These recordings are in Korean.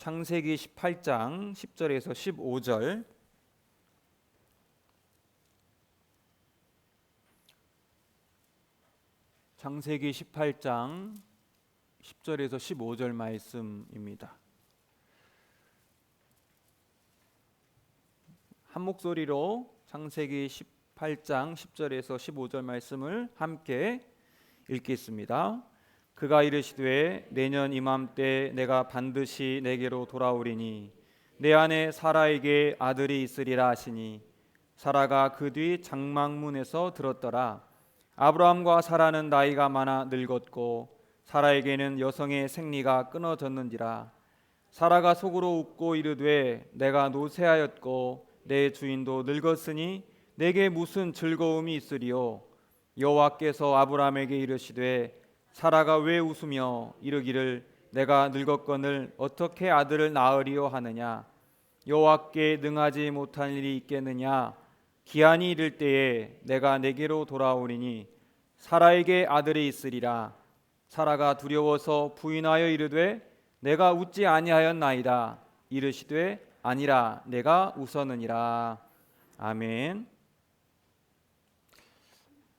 창세기 18장 10절에서 15절. 창세기 18장 10절에서 15절 말씀입니다. 한 목소리로 창세기 18장 10절에서 15절 말씀을 함께 읽겠습니다. 그가 이르시되 내년 이맘때 내가 반드시 내게로 돌아오리니 내 안에 사라에게 아들이 있으리라 하시니 사라가 그 뒤 장막문에서 들었더라. 아브라함과 사라는 나이가 많아 늙었고 사라에게는 여성의 생리가 끊어졌는지라. 사라가 속으로 웃고 이르되 내가 노쇠하였고 내 주인도 늙었으니 내게 무슨 즐거움이 있으리요. 여호와께서 아브라함에게 이르시되 사라가 왜 웃으며 이르기를 내가 늙었거늘 어떻게 아들을 낳으리요 하느냐. 여호와께 능하지 못한 일이 있겠느냐. 기한이 이를 때에 내가 내게로 돌아오리니 사라에게 아들이 있으리라. 사라가 두려워서 부인하여 이르되 내가 웃지 아니하였나이다. 이르시되 아니라 내가 웃었느니라. 아멘.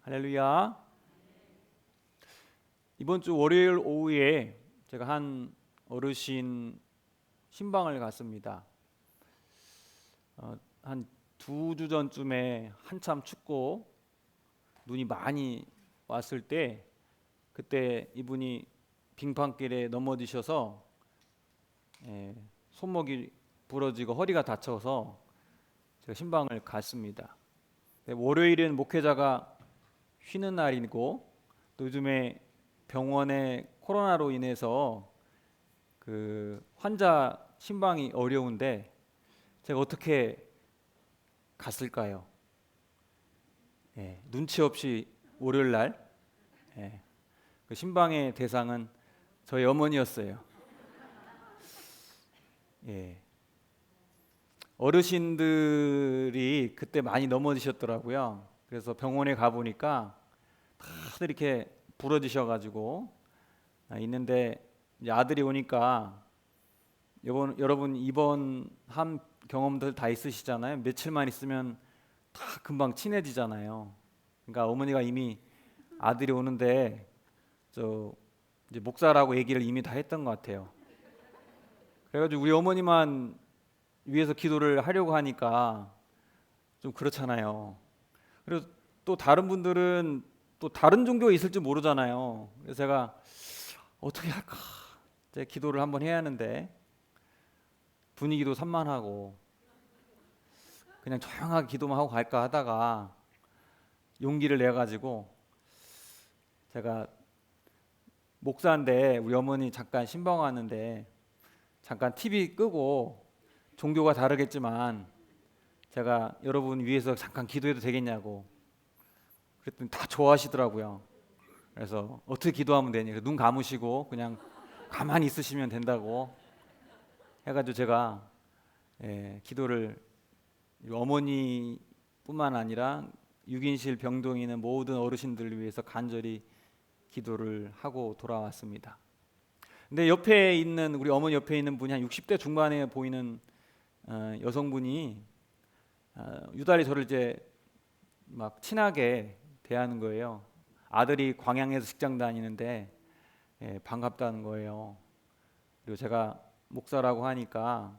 할렐루야. 이번 주 월요일 오후에 제가 한 어르신 신방을 갔습니다. 한 2주 전쯤에 한참 춥고 눈이 많이 왔을 때 그때 이분이 빙판길에 넘어지셔서 손목이 부러지고 허리가 다쳐서 제가 신방을 갔습니다. 월요일은 목회자가 쉬는 날이고 또 요즘에 병원에 코로나로 인해서 그 환자 신방이 어려운데 제가 어떻게 갔을까요? 눈치 없이 월요일 날 그 신방의 대상은 저희 어머니였어요. 어르신들이 그때 많이 넘어지셨더라고요. 그래서 병원에 가보니까 다들 이렇게 부러지셔가지고 있는데 이제 아들이 오니까 여러분 입원한 경험들 다 있으시잖아요. 며칠만 있으면 다 금방 친해지잖아요. 그러니까 어머니가 이미 아들이 오는데 이제 목사라고 얘기를 이미 다 했던 것 같아요. 그래가지고 우리 어머니만 위해서 기도를 하려고 하니까 좀 그렇잖아요. 그리고 또 다른 분들은 또 다른 종교가 있을지 모르잖아요. 그래서 제가 어떻게 할까? 제가 기도를 한번 해야 하는데 분위기도 산만하고 그냥 조용하게 기도만 하고 갈까 하다가 용기를 내가지고 제가 목사인데 우리 어머니 잠깐 신방 왔는데 잠깐 TV 끄고 종교가 다르겠지만 제가 여러분 위해서 잠깐 기도해도 되겠냐고 그랬더니 다 좋아하시더라고요. 그래서 어떻게 기도하면 되니? 눈 감으시고 그냥 가만히 있으시면 된다고 해가지고 제가 기도를 어머니뿐만 아니라 6인실 병동에 있는 모든 어르신들을 위해서 간절히 기도를 하고 돌아왔습니다. 근데 옆에 있는 우리 어머니 옆에 있는 분이 한 60대 중반에 보이는 여성분이 유달리 저를 이제 막 친하게 대하는 거예요. 아들이 광양에서 직장 다니는데 반갑다는 거예요. 그리고 제가 목사라고 하니까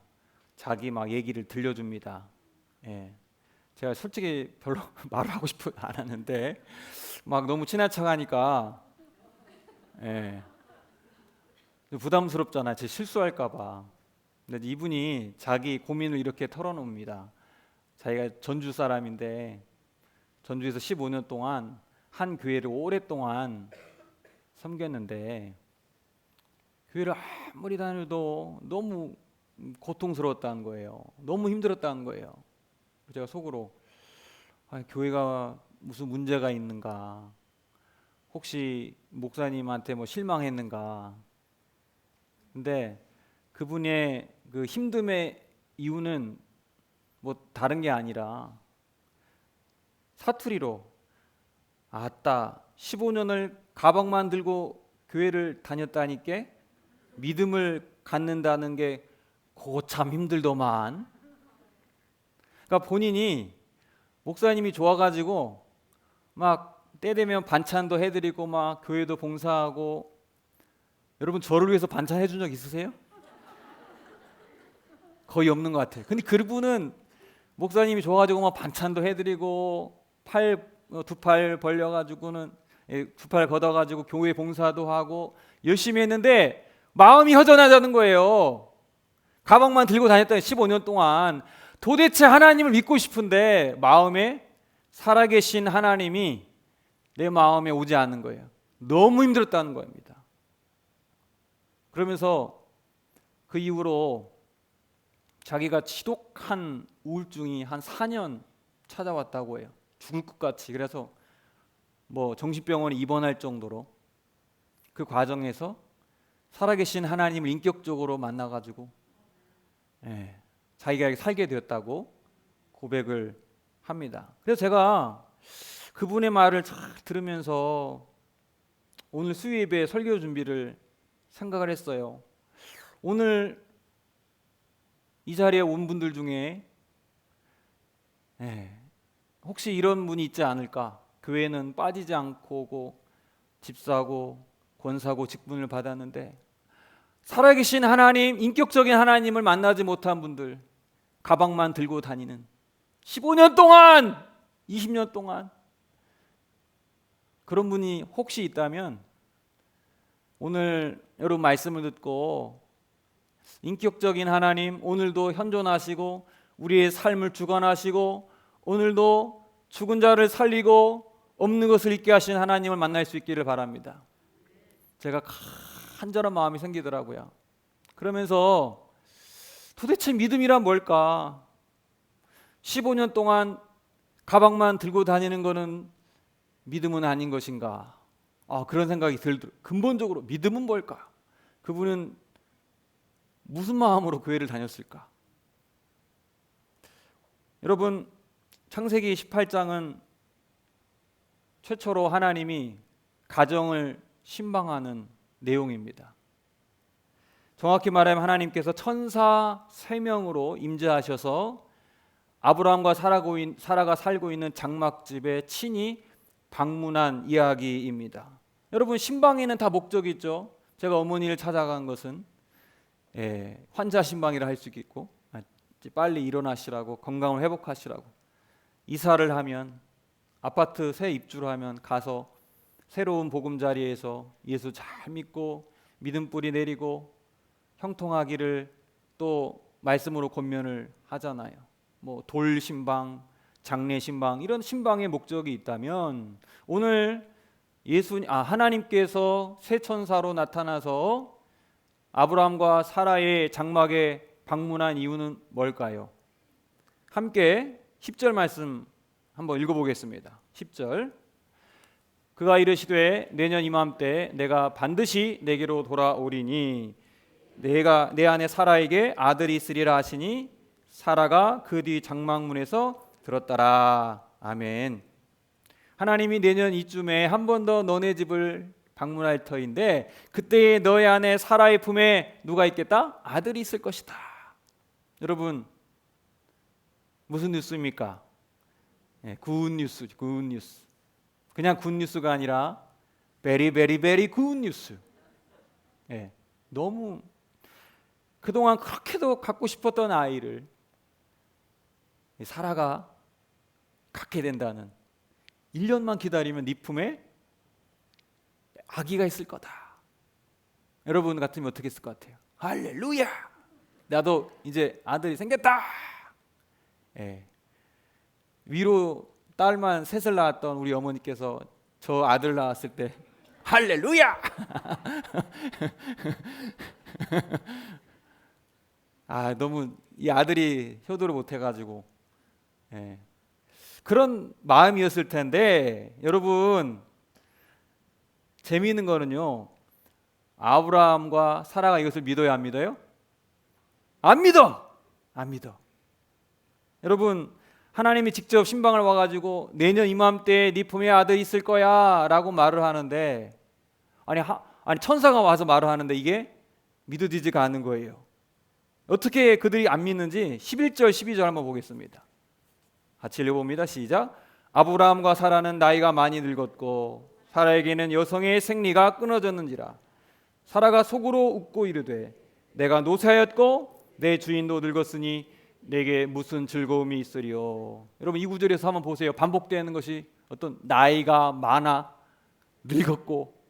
자기 막 얘기를 들려줍니다. 제가 솔직히 별로 말을 하고 싶지 않았는데 막 너무 친한 척하니까 부담스럽잖아요. 제 실수할까봐. 근데 이분이 자기 고민을 이렇게 털어놓습니다. 자기가 전주 사람인데 전주에서 15년 동안 한 교회를 오랫동안 섬겼는데 교회를 아무리 다녀도 너무 고통스러웠다는 거예요. 너무 힘들었다는 거예요. 제가 속으로 교회가 무슨 문제가 있는가, 혹시 목사님한테 뭐 실망했는가. 근데 그분의 그 힘듦의 이유는 뭐 다른 게 아니라 사투리로 아따 15년을 가방만 들고 교회를 다녔다니까 믿음을 갖는다는 게 그거 참 힘들더만. 그러니까 본인이 목사님이 좋아가지고 막 때 되면 반찬도 해드리고 막 교회도 봉사하고. 여러분 저를 위해서 반찬 해준 적 있으세요? 거의 없는 것 같아요. 근데 그분은 목사님이 좋아가지고 막 반찬도 해드리고 두 팔 벌려가지고는 두 팔 걷어가지고 교회 봉사도 하고 열심히 했는데 마음이 허전하다는 거예요. 가방만 들고 다녔던 15년 동안 도대체 하나님을 믿고 싶은데 마음에 살아계신 하나님이 내 마음에 오지 않는 거예요. 너무 힘들었다는 겁니다. 그러면서 그 이후로 자기가 지독한 우울증이 한 4년 찾아왔다고 해요. 죽을 것 같이. 그래서 뭐 정신병원에 입원할 정도로. 그 과정에서 살아계신 하나님을 인격적으로 만나가지고 자기가 살게 되었다고 고백을 합니다. 그래서 제가 그분의 말을 잘 들으면서 오늘 수요 예배 설교 준비를 생각을 했어요. 오늘 이 자리에 온 분들 중에 혹시 이런 분이 있지 않을까? 교회는 빠지지 않고 오고 집사고 권사고 직분을 받았는데 살아계신 하나님, 인격적인 하나님을 만나지 못한 분들, 가방만 들고 다니는 15년 동안, 20년 동안 그런 분이 혹시 있다면 오늘 여러분 말씀을 듣고 인격적인 하나님, 오늘도 현존하시고 우리의 삶을 주관하시고 오늘도 죽은 자를 살리고 없는 것을 있게 하신 하나님을 만날 수 있기를 바랍니다. 제가 간절한 마음이 생기더라고요. 그러면서 도대체 믿음이란 뭘까? 15년 동안 가방만 들고 다니는 것은 믿음은 아닌 것인가? 그런 생각이 들더라고요. 근본적으로 믿음은 뭘까? 그분은 무슨 마음으로 교회를 다녔을까? 여러분, 창세기 18장은 최초로 하나님이 가정을 신방하는 내용입니다. 정확히 말하면 하나님께서 천사 3명으로 임재하셔서 아브라함과 사라가 살고 있는 장막집에 친히 방문한 이야기입니다. 여러분, 신방에는 다 목적이 있죠. 제가 어머니를 찾아간 것은 환자 신방이라 할 수 있겠고 빨리 일어나시라고, 건강을 회복하시라고. 이사를 하면, 아파트 새 입주를 하면 가서 새로운 보금자리에서 예수 잘 믿고 믿음 뿌리 내리고 형통하기를 또 말씀으로 권면을 하잖아요. 뭐 돌 신방, 장례 신방, 이런 신방의 목적이 있다면 오늘 하나님께서 새 천사로 나타나서 아브라함과 사라의 장막에 방문한 이유는 뭘까요? 함께 10절 말씀 한번 읽어보겠습니다. 10절. 그가 이르시되 내년 이맘때 내가 반드시 내게로 돌아오리니 내가 내 아내 사라에게 아들이 있으리라 하시니 사라가 그 뒤 장막문에서 들었더라. 아멘. 하나님이 내년 이쯤에 한 번 더 너네 집을 방문할 터인데 그때에 너의 아내 사라의 품에 누가 있겠다? 아들이 있을 것이다. 여러분, 무슨 뉴스입니까? 굿 뉴스, 굿 뉴스. 그냥 굿 뉴스가 아니라 베리 굿 뉴스. 너무 그동안 그렇게도 갖고 싶었던 아이를 사라가 갖게 된다는, 1년만 기다리면 네 품에 아기가 있을 거다. 여러분 같으면 어떻게 했을 것 같아요? 할렐루야! 나도 이제 아들이 생겼다. 위로 딸만 셋을 낳았던 우리 어머니께서 저 아들 낳았을 때 할렐루야! 너무 이 아들이 효도를 못해가지고 그런 마음이었을 텐데, 여러분 재미있는 거는요, 아브라함과 사라가 이것을 믿어요, 안 믿어요? 안 믿어. 여러분, 하나님이 직접 신방을 와가지고 내년 이맘때에 네 품에 아들이 있을 거야 라고 말을 하는데, 아니 천사가 와서 말을 하는데 이게 믿어지지가 않는 거예요. 어떻게 그들이 안 믿는지 11절 12절 한번 보겠습니다. 같이 읽어봅니다. 시작. 아브라함과 사라는 나이가 많이 늙었고 사라에게는 여성의 생리가 끊어졌는지라. 사라가 속으로 웃고 이르되 내가 노쇠하였고 내 주인도 늙었으니 내게 무슨 즐거움이 있으리요. 여러분 이 구절에서 한번 보세요. 반복되는 것이 어떤 나이가 많아 늙었고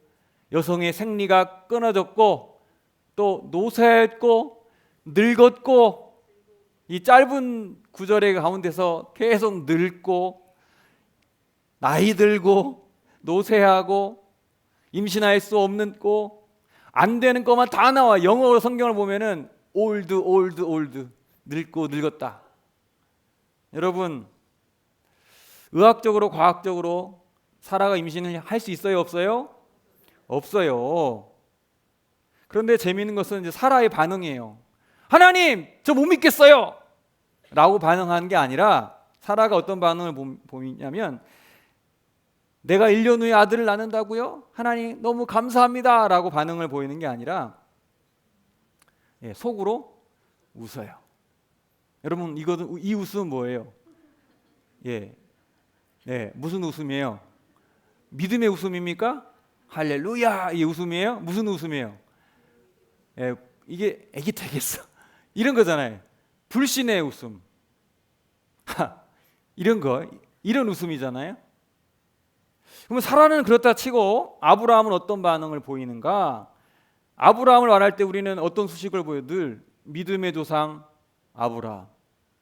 여성의 생리가 끊어졌고 또 노쇠했고 늙었고 이 짧은 구절의 가운데서 계속 늙고 나이 들고 노쇠하고 임신할 수 없는 거 안 되는 것만 다 나와. 영어 성경을 보면은 old 늙고 늙었다. 여러분 의학적으로 과학적으로 사라가 임신을 할 수 있어요 없어요? 없어요. 그런데 재미있는 것은 이제 사라의 반응이에요. 하나님 저 못 믿겠어요 라고 반응하는 게 아니라 사라가 어떤 반응을 보이냐면 내가 1년 후에 아들을 낳는다고요? 하나님 너무 감사합니다 라고 반응을 보이는 게 아니라 속으로 웃어요. 여러분 이 웃음은 뭐예요? 무슨 웃음이에요? 믿음의 웃음입니까? 할렐루야 이 웃음이에요? 무슨 웃음이에요? 이게 애기 되겠어 이런 거잖아요. 불신의 웃음 이런 웃음이잖아요. 그러면 사라는 그렇다 치고 아브라함은 어떤 반응을 보이는가? 아브라함을 말할 때 우리는 어떤 수식을 보여? 늘 믿음의 조상 아브라함.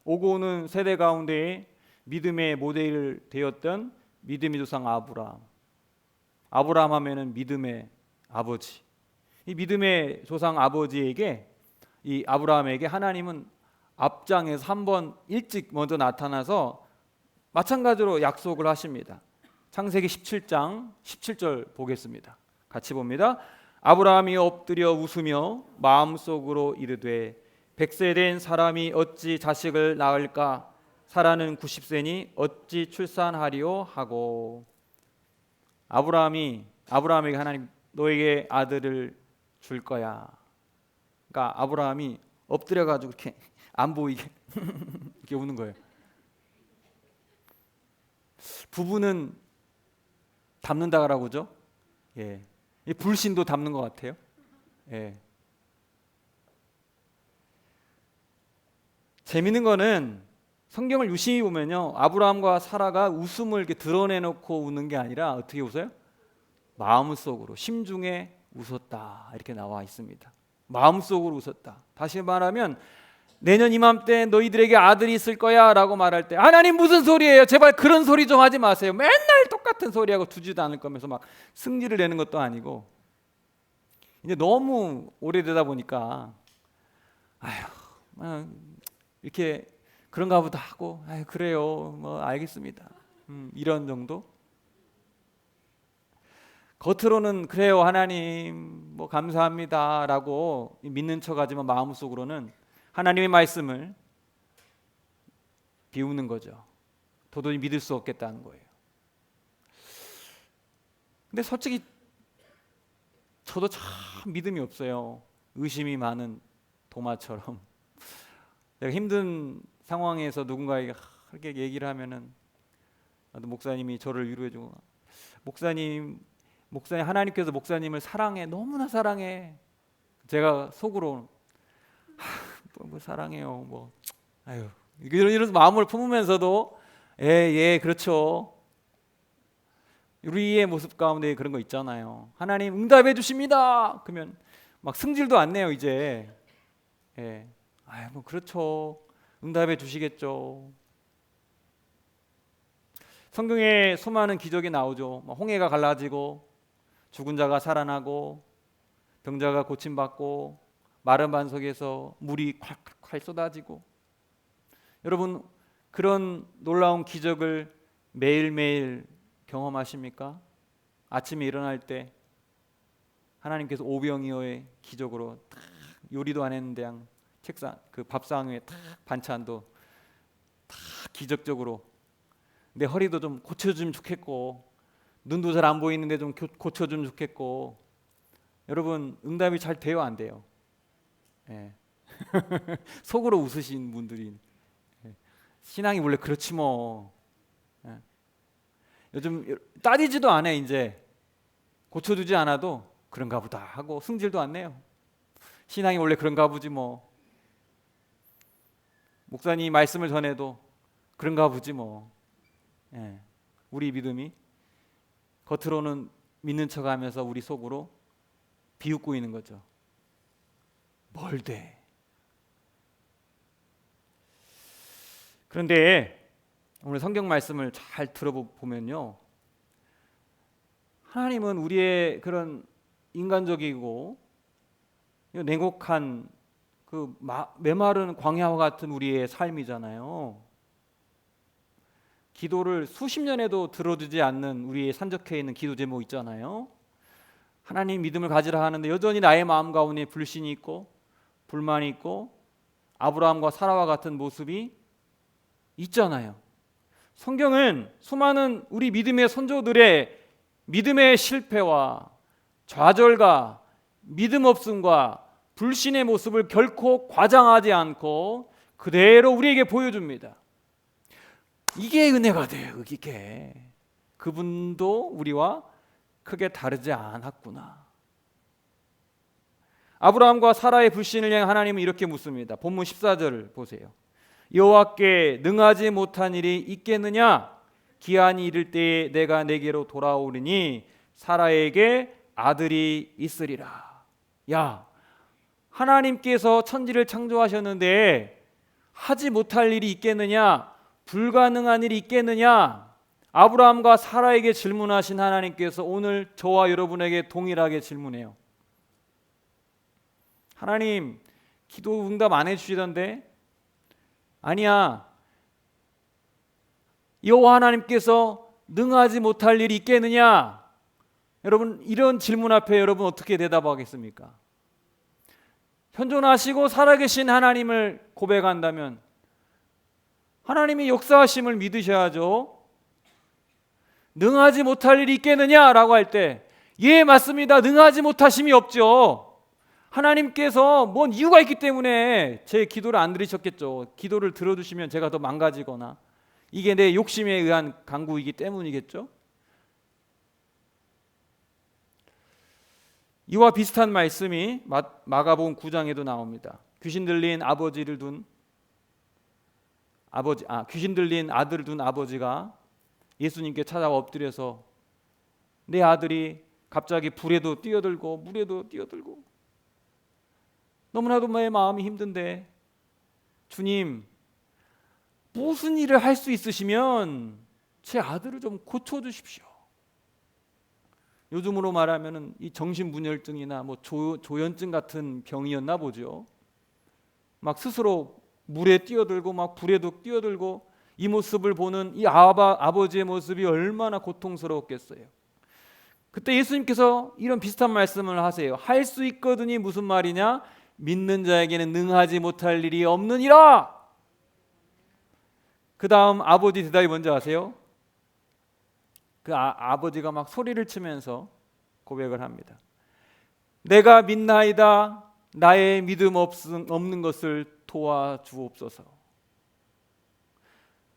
오고 오는 세대 가운데 믿음의 모델이 되었던 믿음의 조상 아브라함. 아브라함 하면은 믿음의 아버지. 이 믿음의 조상 아버지에게 이 아브라함에게 하나님은 앞장에서 한번 일찍 먼저 나타나서 마찬가지로 약속을 하십니다. 창세기 17장 17절 보겠습니다. 같이 봅니다. 아브라함이 엎드려 웃으며 마음속으로 이르되 100세 된 사람이 어찌 자식을 낳을까? 사라는 90세니 어찌 출산하리요? 하고 아브라함에게 하나님 너에게 아들을 줄 거야. 그러니까 아브라함이 엎드려 가지고 이렇게 안 보이게 이렇게 우는 거예요. 부부는 닮는다라고 그러죠? 이 불신도 닮는 것 같아요. 재밌는 거는 성경을 유심히 보면요, 아브라함과 사라가 웃음을 이렇게 드러내놓고 웃는 게 아니라 어떻게 웃어요? 마음속으로 심중에 웃었다 이렇게 나와 있습니다. 마음속으로 웃었다. 다시 말하면 내년 이맘때 너희들에게 아들이 있을 거야 라고 말할 때 하나님 무슨 소리예요? 제발 그런 소리 좀 하지 마세요. 맨날 똑같은 소리하고 두지도 않을 거면서 막 승질을 내는 것도 아니고 이제 너무 오래되다 보니까 이렇게 그런가 보다 하고 그래요 뭐 알겠습니다 이런 정도. 겉으로는 그래요 하나님 뭐 감사합니다 라고 믿는 척하지만 마음속으로는 하나님의 말씀을 비우는 거죠. 도저히 믿을 수 없겠다는 거예요. 근데 솔직히 저도 참 믿음이 없어요. 의심이 많은 도마처럼. 내가 힘든 상황에서 누군가에게 그렇게 얘기를 하면은 목사님이 저를 위로해주고 목사님 하나님께서 목사님을 사랑해 너무나 사랑해. 제가 속으로 뭐 사랑해요 뭐 이런 마음을 품으면서도 그렇죠. 우리의 모습 가운데 그런 거 있잖아요. 하나님 응답해 주십니다. 그러면 막 승질도 안 내요 이제. 뭐 그렇죠. 응답해 주시겠죠. 성경에 수많은 기적이 나오죠. 홍해가 갈라지고 죽은 자가 살아나고 병자가 고침받고 마른 반석에서 물이 콸콸 쏟아지고. 여러분 그런 놀라운 기적을 매일매일 경험하십니까? 아침에 일어날 때 하나님께서 오병이어의 기적으로 딱 요리도 안 했는데 그냥 책상 그 밥상 위에 딱 반찬도 딱 기적적으로 내 허리도 좀 고쳐주면 좋겠고 눈도 잘 안 보이는데 좀 고쳐주면 좋겠고. 여러분 응답이 잘 돼요 안 돼요? 속으로 웃으신 분들이 신앙이 원래 그렇지 뭐. 요즘 따지지도 않아. 이제 고쳐주지 않아도 그런가 보다 하고 승질도 안 내요. 신앙이 원래 그런가 보지 뭐. 목사님 말씀을 전해도 그런가 보지 뭐. 우리 믿음이 겉으로는 믿는 척하면서 우리 속으로 비웃고 있는 거죠. 뭘 돼? 그런데 오늘 성경 말씀을 잘 들어보면요, 하나님은 우리의 그런 인간적이고 냉혹한 그 메마른 광야와 같은 우리의 삶이잖아요. 기도를 수십 년에도 들어주지 않는 우리의 산적해 있는 기도 제목 있잖아요. 하나님 믿음을 가지라 하는데 여전히 나의 마음 가운데 불신이 있고 불만이 있고 아브라함과 사라와 같은 모습이 있잖아요. 성경은 수많은 우리 믿음의 선조들의 믿음의 실패와 좌절과 믿음 없음과 불신의 모습을 결코 과장하지 않고 그대로 우리에게 보여줍니다. 이게 은혜가 돼요. 이게 그분도 우리와 크게 다르지 않았구나. 아브라함과 사라의 불신을 향해 하나님은 이렇게 묻습니다. 본문 14절 보세요. 여호와께 능하지 못한 일이 있겠느냐? 기한이 이를 때에 내가 내게로 돌아오리니 사라에게 아들이 있으리라. 야, 하나님께서 천지를 창조하셨는데 하지 못할 일이 있겠느냐? 불가능한 일이 있겠느냐? 아브라함과 사라에게 질문하신 하나님께서 오늘 저와 여러분에게 동일하게 질문해요. 하나님, 기도 응답 안 해주시던데? 아니야. 여호와 하나님께서 능하지 못할 일이 있겠느냐? 여러분, 이런 질문 앞에 여러분 어떻게 대답하겠습니까? 현존하시고 살아계신 하나님을 고백한다면 하나님이 역사하심을 믿으셔야죠. 능하지 못할 일이 있겠느냐라고 할 때 예, 맞습니다. 능하지 못하심이 없죠. 하나님께서 뭔 이유가 있기 때문에 제 기도를 안 들으셨겠죠. 기도를 들어주시면 제가 더 망가지거나 이게 내 욕심에 의한 간구이기 때문이겠죠. 이와 비슷한 말씀이 마가복음 9장에도 나옵니다. 귀신 들린 귀신 들린 아들을 둔 아버지가 예수님께 찾아와 엎드려서 내 아들이 갑자기 불에도 뛰어들고 물에도 뛰어들고 너무나도 내 마음이 힘든데 주님, 무슨 일을 할 수 있으시면 제 아들을 좀 고쳐주십시오. 요즘으로 말하면 이 정신분열증이나 뭐 조현증 같은 병이었나 보죠. 막 스스로 물에 뛰어들고 막 불에도 뛰어들고 이 모습을 보는 이 아버지의 모습이 얼마나 고통스러웠겠어요. 그때 예수님께서 이런 비슷한 말씀을 하세요. 할 수 있거든이 무슨 말이냐? 믿는 자에게는 능하지 못할 일이 없느니라. 그 다음 아버지 대답이 뭔지 아세요? 그 아버지가 막 소리를 치면서 고백을 합니다. 내가 믿나이다. 나의 믿음 없는 것을 도와주옵소서.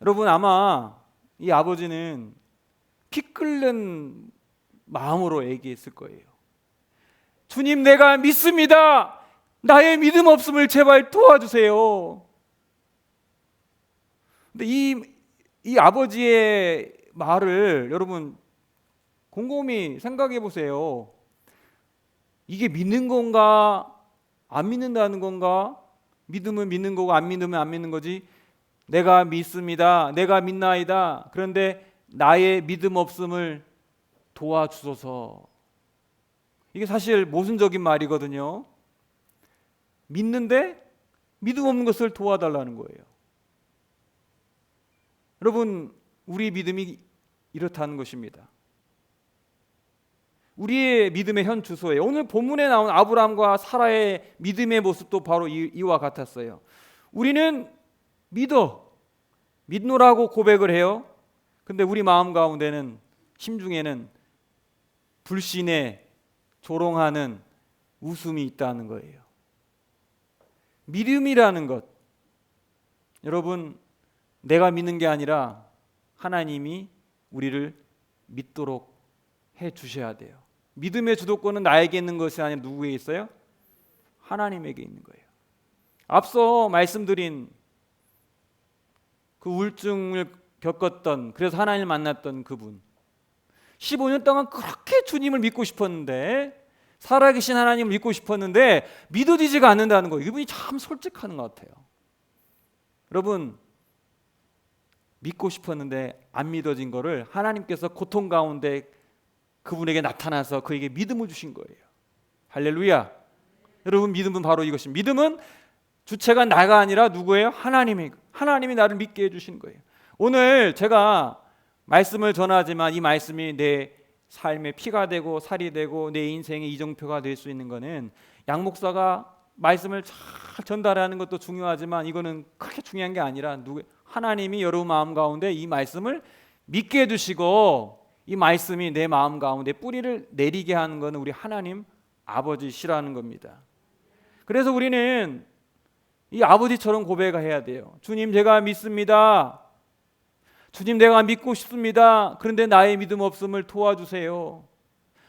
여러분, 아마 이 아버지는 피 끓는 마음으로 얘기했을 거예요. 주님, 내가 믿습니다. 나의 믿음 없음을 제발 도와주세요. 근데 이 아버지의 말을 여러분 곰곰이 생각해 보세요. 이게 믿는 건가? 안 믿는다는 건가? 믿으면 믿는 거고 안 믿으면 안 믿는 거지. 내가 믿습니다. 내가 믿나이다. 그런데 나의 믿음 없음을 도와주소서. 이게 사실 모순적인 말이거든요. 믿는데 믿음 없는 것을 도와달라는 거예요. 여러분, 우리 믿음이 이렇다는 것입니다. 우리의 믿음의 현 주소예요. 오늘 본문에 나온 아브라함과 사라의 믿음의 모습도 바로 이와 같았어요. 우리는 믿노라고 고백을 해요. 근데 우리 마음 가운데는 심중에는 불신에 조롱하는 웃음이 있다는 거예요. 믿음이라는 것, 여러분, 내가 믿는 게 아니라 하나님이 우리를 믿도록 해 주셔야 돼요. 믿음의 주도권은 나에게 있는 것이 아니라 누구에 있어요? 하나님에게 있는 거예요. 앞서 말씀드린 그 우울증을 겪었던, 그래서 하나님을 만났던 그분, 15년 동안 그렇게 주님을 믿고 싶었는데, 살아계신 하나님을 믿고 싶었는데 믿어지지가 않는다는 거예요. 이분이 참 솔직한 것 같아요. 여러분, 믿고 싶었는데 안 믿어진 거를 하나님께서 고통 가운데 그분에게 나타나서 그에게 믿음을 주신 거예요. 할렐루야. 여러분, 믿음은 바로 이것입니다. 믿음은 주체가 나가 아니라 누구예요? 하나님이 나를 믿게 해주신 거예요. 오늘 제가 말씀을 전하지만 이 말씀이 내 삶의 피가 되고 살이 되고 내 인생의 이정표가 될 수 있는 것은 양 목사가 말씀을 잘 전달하는 것도 중요하지만 이거는 그렇게 중요한 게 아니라 하나님이 여러분 마음 가운데 이 말씀을 믿게 해주시고 이 말씀이 내 마음 가운데 뿌리를 내리게 하는 것은 우리 하나님 아버지시라는 겁니다. 그래서 우리는 이 아버지처럼 고백해야 돼요. 주님, 제가 믿습니다. 주님, 내가 믿고 싶습니다. 그런데 나의 믿음 없음을 도와주세요.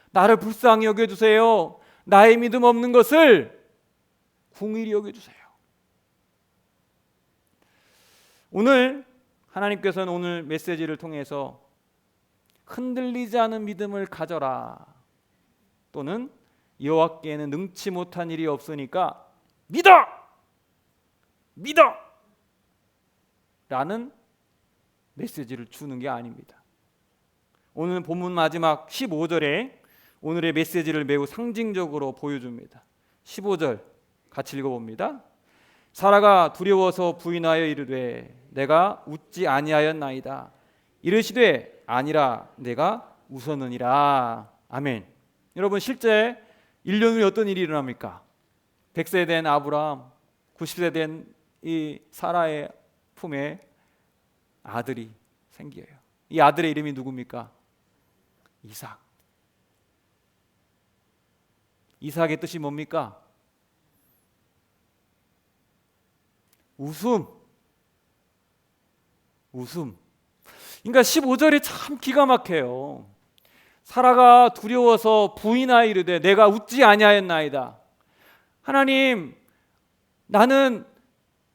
나를 불쌍히 여겨주세요. 나의 믿음 없는 것을 긍휼히 여겨주세요. 오늘 하나님께서는 오늘 메시지를 통해서 흔들리지 않은 믿음을 가져라, 또는 여호와께는 능치 못한 일이 없으니까 믿어 라는 메시지를 주는 게 아닙니다. 오늘 본문 마지막 15절에 오늘의 메시지를 매우 상징적으로 보여줍니다. 15절 같이 읽어봅니다. 사라가 두려워서 부인하여 이르되 내가 웃지 아니하였나이다. 이르시되 아니라 내가 웃었느니라. 아멘. 여러분, 실제 1년 후에 어떤 일이 일어납니까? 100세 된 아브라함, 90세 된 이 사라의 품에 아들이 생겨요. 이 아들의 이름이 누굽니까? 이삭. 이삭의 뜻이 뭡니까? 웃음. 그러니까 15절이 참 기가 막혀요. 사라가 두려워서 부인하여 이르되 내가 웃지 아니하였나이다. 하나님, 나는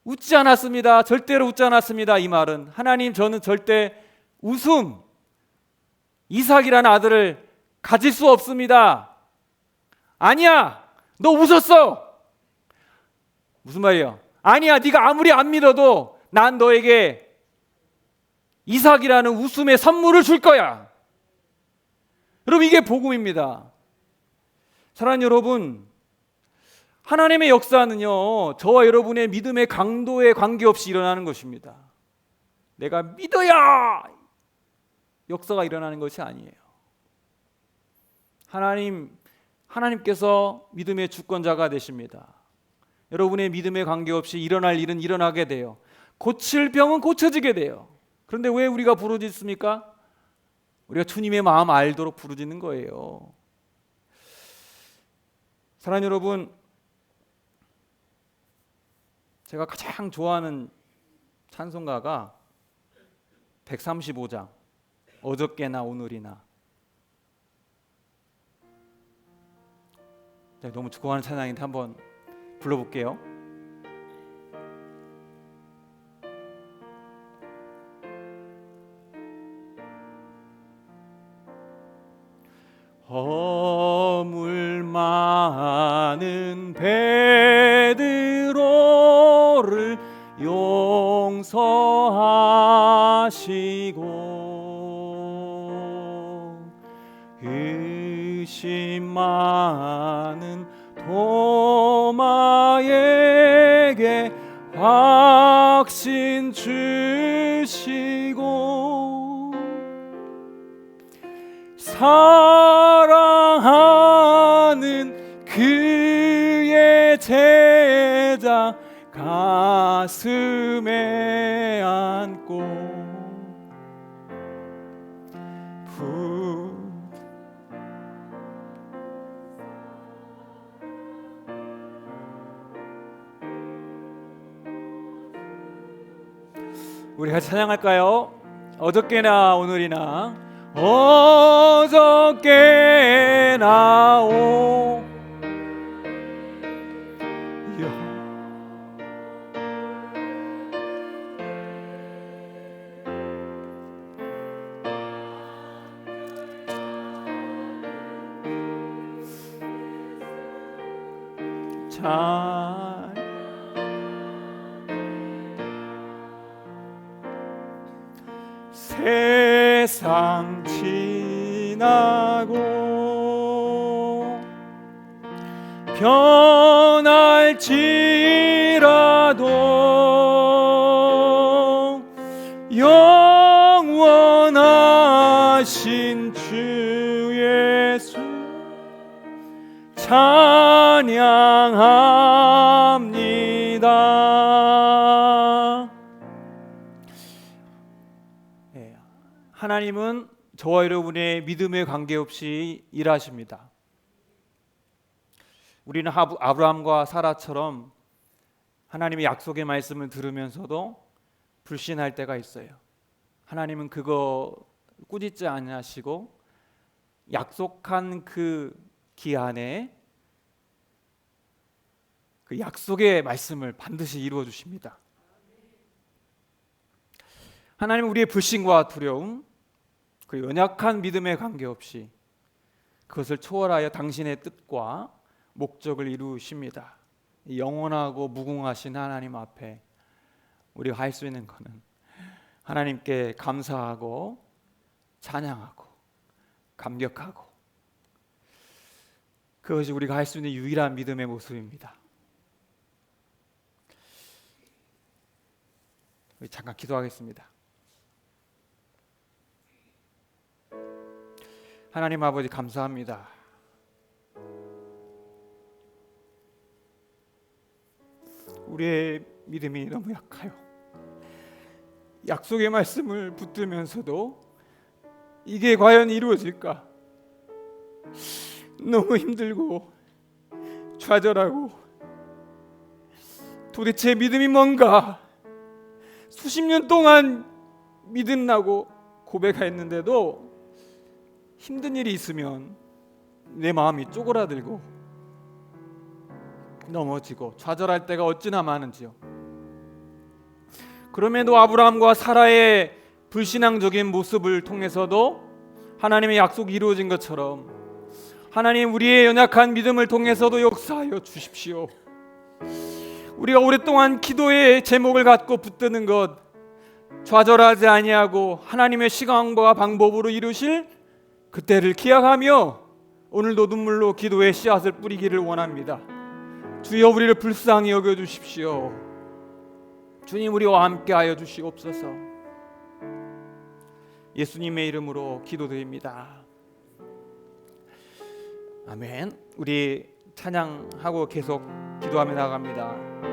웃지 않았습니다. 절대로 웃지 않았습니다. 이 말은 하나님, 저는 절대 이삭이라는 아들을 가질 수 없습니다. 아니야, 너 웃었어. 무슨 말이야? 아니야, 네가 아무리 안 믿어도 난 너에게 이삭이라는 웃음의 선물을 줄 거야. 여러분, 이게 복음입니다. 사랑하는 여러분, 하나님의 역사는요, 저와 여러분의 믿음의 강도에 관계없이 일어나는 것입니다. 내가 믿어야 역사가 일어나는 것이 아니에요. 하나님께서 믿음의 주권자가 되십니다. 여러분의 믿음에 관계없이 일어날 일은 일어나게 돼요. 고칠 병은 고쳐지게 돼요. 그런데 왜 우리가 부르짖습니까? 우리가 주님의 마음 알도록 부르짖는 거예요. 사랑하는 여러분, 제가 가장 좋아하는 찬송가가 135장 어저께나 오늘이나. 너무 좋아하는 찬양인데 한번 불러볼게요. 허물 많은 베드로를 용서하시고 의심 많은 도마에게 확신 주시고 사랑하는 그의 제자 가슴에 안고 우리 같이 찬양할까요? 어저께나 오늘이나 어저께나 오 잘 세상 지나고 변할지라도 영원하신 주 예수 찬양합니다. 하나님은 저와 여러분의 믿음에 관계없이 일하십니다. 우리는 아브라함과 사라처럼 하나님의 약속의 말씀을 들으면서도 불신할 때가 있어요. 하나님은 그거 꾸짖지 아니하시고 약속한 그 기한에 그 약속의 말씀을 반드시 이루어 주십니다. 하나님은 우리의 불신과 두려움, 그 연약한 믿음에 관계없이 그것을 초월하여 당신의 뜻과 목적을 이루십니다. 영원하고 무궁하신 하나님 앞에 우리가 할 수 있는 것은 하나님께 감사하고 찬양하고 감격하고, 그것이 우리가 할 수 있는 유일한 믿음의 모습입니다. 잠깐 기도하겠습니다. 하나님 아버지 감사합니다. 우리의 믿음이 너무 약해요. 약속의 말씀을 붙들면서도 이게 과연 이루어질까? 너무 힘들고 좌절하고 도대체 믿음이 뭔가? 수십 년 동안 믿음나고 고백했는데도 힘든 일이 있으면 내 마음이 쪼그라들고 넘어지고 좌절할 때가 어찌나 많은지요. 그럼에도 아브라함과 사라의 불신앙적인 모습을 통해서도 하나님의 약속이 이루어진 것처럼 하나님 우리의 연약한 믿음을 통해서도 역사하여 주십시오. 우리가 오랫동안 기도의 제목을 갖고 붙드는 것, 좌절하지 아니하고 하나님의 시간과 방법으로 이루실 그때를 기약하며 오늘도 눈물로 기도의 씨앗을 뿌리기를 원합니다. 주여 우리를 불쌍히 여겨주십시오. 주님 우리와 함께하여 주시옵소서. 예수님의 이름으로 기도드립니다. 아멘. 우리 찬양하고 계속 기도하며 나갑니다.